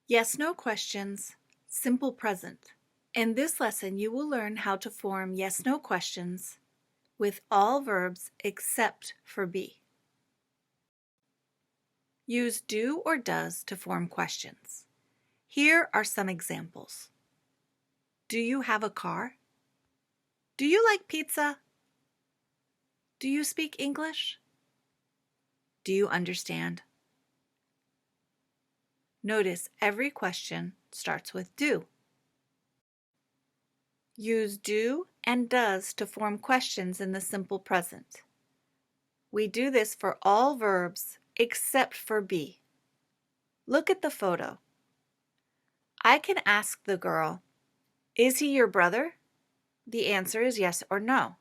Yes/no questions, simple present. In this lesson, you will learn how to form yes/no questions with all verbs except for be. Use do or does to form questions. Here are some examples. Do you have a car? Do you like pizza? Do you speak English? Do you understand? Notice every question starts with do. Use do and does to form questions in the simple present. We do this for all verbs except for be. Look at the photo. I can ask the girl, "Is he your brother?" The answer is yes or no.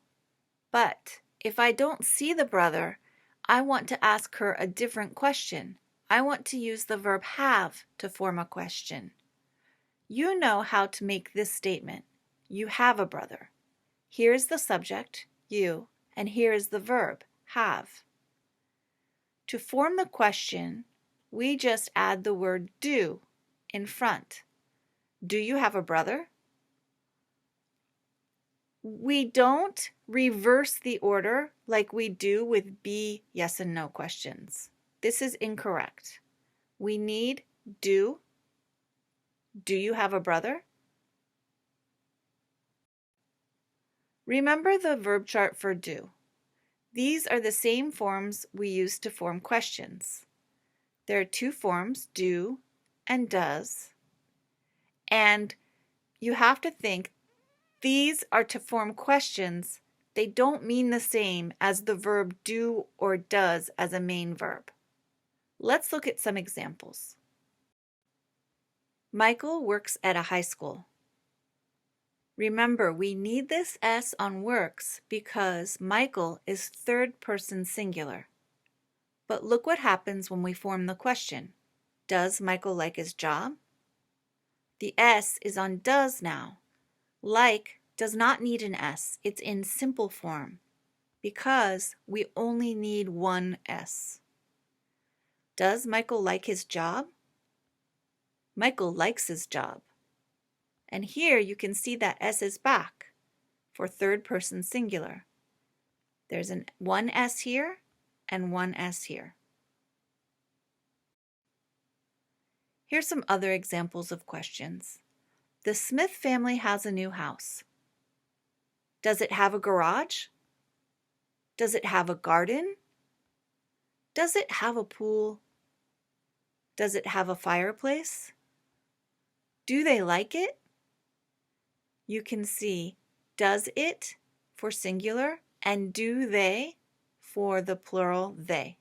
But if I don't see the brother, I want to ask her a different question. I want to use the verb have to form a question. You know how to make this statement. You have a brother. Here is the subject, you, and here is the verb, have. To form the question, we just add the word do in front. Do you have a brother? We don't reverse the order like we do with be, yes, and no questions. This is incorrect. We need do. Do you have a brother? Remember the verb chart for do. These are the same forms we use to form questions. There are two forms, do and does. And you have to think these are to form questions. They don't mean the same as the verb do or does as a main verb. Let's look at some examples. Michael works at a high school. Remember, we need this S on works because Michael is third person singular. But look what happens when we form the question. Does Michael like his job? The S is on does now. Like does not need an S. It's in simple form because we only need one S. Does Michael like his job? Michael likes his job. And here you can see that S is back for third person singular. There's one S here and one S here. Here's some other examples of questions. The Smith family has a new house. Does it have a garage? Does it have a garden? Does it have a pool? Does it have a fireplace? Do they like it? You can see does it for singular and do they for the plural they.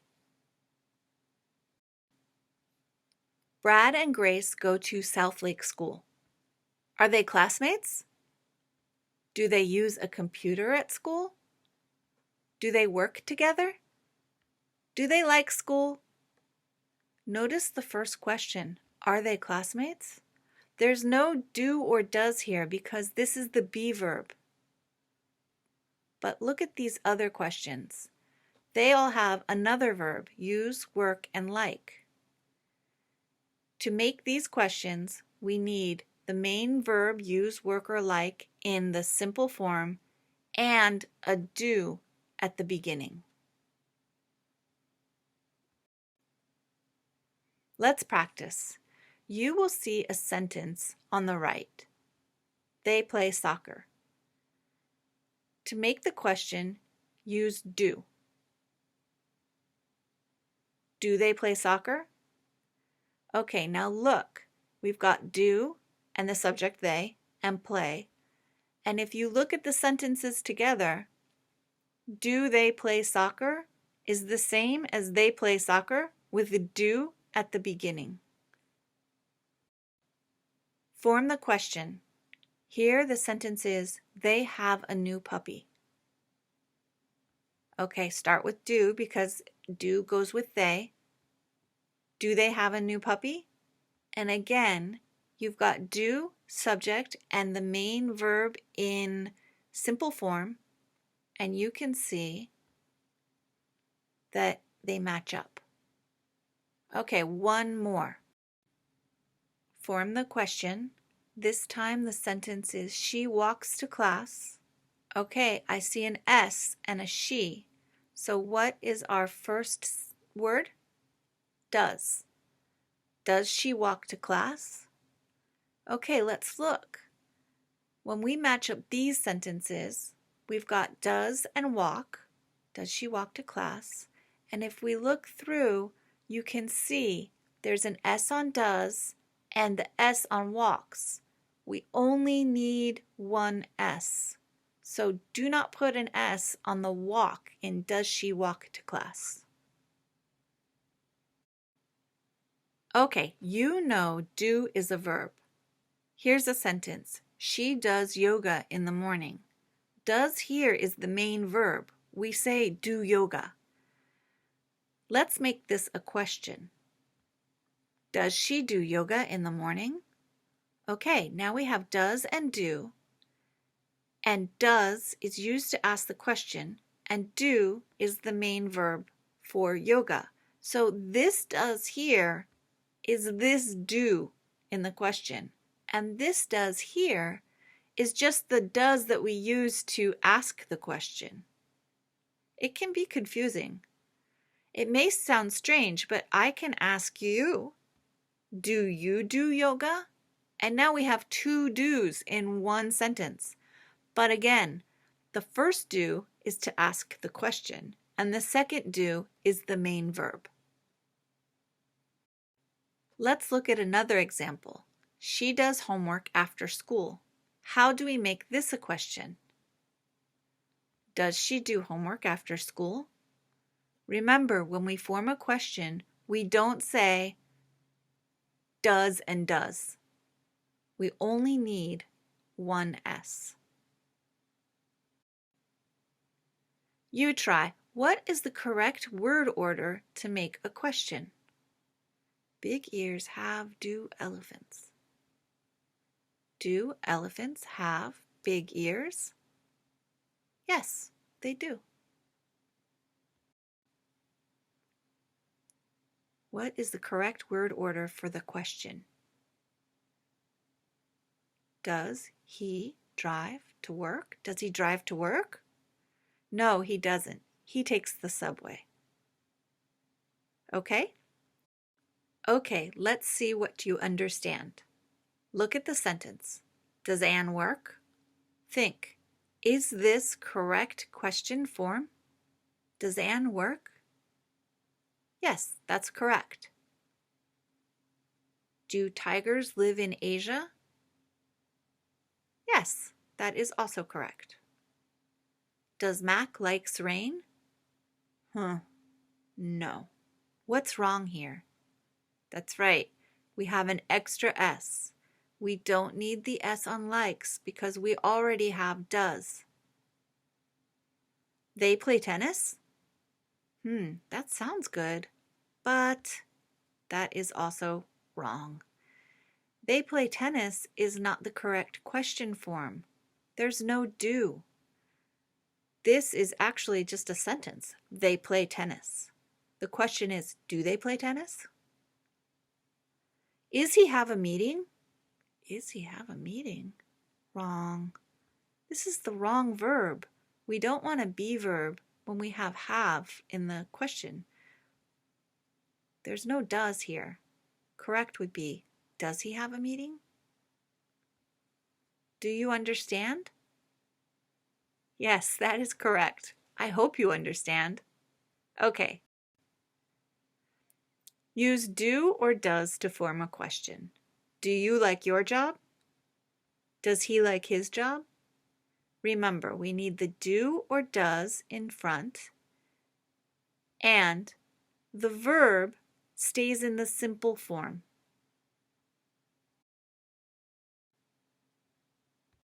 Brad and Grace go to Southlake School. Are they classmates? Do they use a computer at school? Do they work together? Do they like school? Notice the first question. Are they classmates? There's no do or does here because this is the be verb. But look at these other questions. They all have another verb, use, work, and like. To make these questions, we need the main verb, use, work, or like in the simple form and a do at the beginning. Let's practice. You will see a sentence on the right. They play soccer. To make the question, use do. Do they play soccer? Okay, now look. We've got do and the subject they and play. And if you look at the sentences together, do they play soccer is the same as they play soccer with the do at the beginning. Form the question. Here the sentence is, they have a new puppy. Okay, start with do because do goes with they. Do they have a new puppy? And again, you've got do, subject, and the main verb in simple form, and you can see that they match up. Okay, one more. Form the question. This time the sentence is she walks to class. Okay, I see an S and a she. So what is our first word? Does. Does she walk to class? Okay, let's look. When we match up these sentences, we've got does and walk. Does she walk to class? And if we look through, you can see there's an S on does and the S on walks. We only need one S. So do not put an S on the walk in does she walk to class. Okay, you know do is a verb. Here's a sentence. She does yoga in the morning. Does here is the main verb. We say do yoga. Let's make this a question. Does she do yoga in the morning? Okay, now we have does and do. And does is used to ask the question, and do is the main verb for yoga. So this does here is this do in the question. And this does here is just the does that we use to ask the question. It can be confusing. It may sound strange, but I can ask you, do you do yoga? And now we have two do's in one sentence. But again, the first do is to ask the question, and the second do is the main verb. Let's look at another example. She does homework after school. How do we make this a question? Does she do homework after school? Remember, when we form a question, we don't say does and does. We only need one S. You try. What is the correct word order to make a question? Big ears have do elephants. Do elephants have big ears? Yes, they do. What is the correct word order for the question? Does he drive to work? Does he drive to work? No, he doesn't. He takes the subway. Okay? Okay, let's see what you understand. Look at the sentence. Does Anne work? Think. Is this correct question form? Does Anne work? Yes, that's correct. Do tigers live in Asia? Yes, that is also correct. Does Mac likes rain? No. What's wrong here? That's right. We have an extra S. We don't need the S on likes because we already have does. They play tennis? That sounds good, but that is also wrong. They play tennis is not the correct question form. There's no do. This is actually just a sentence. They play tennis. The question is, do they play tennis? Is he have a meeting? Is he have a meeting? Wrong. This is the wrong verb. We don't want a be verb when we have in the question. There's no does here. Correct would be, does he have a meeting? Do you understand? Yes, that is correct. I hope you understand. Okay. Use do or does to form a question. Do you like your job? Does he like his job? Remember, we need the do or does in front, and the verb stays in the simple form.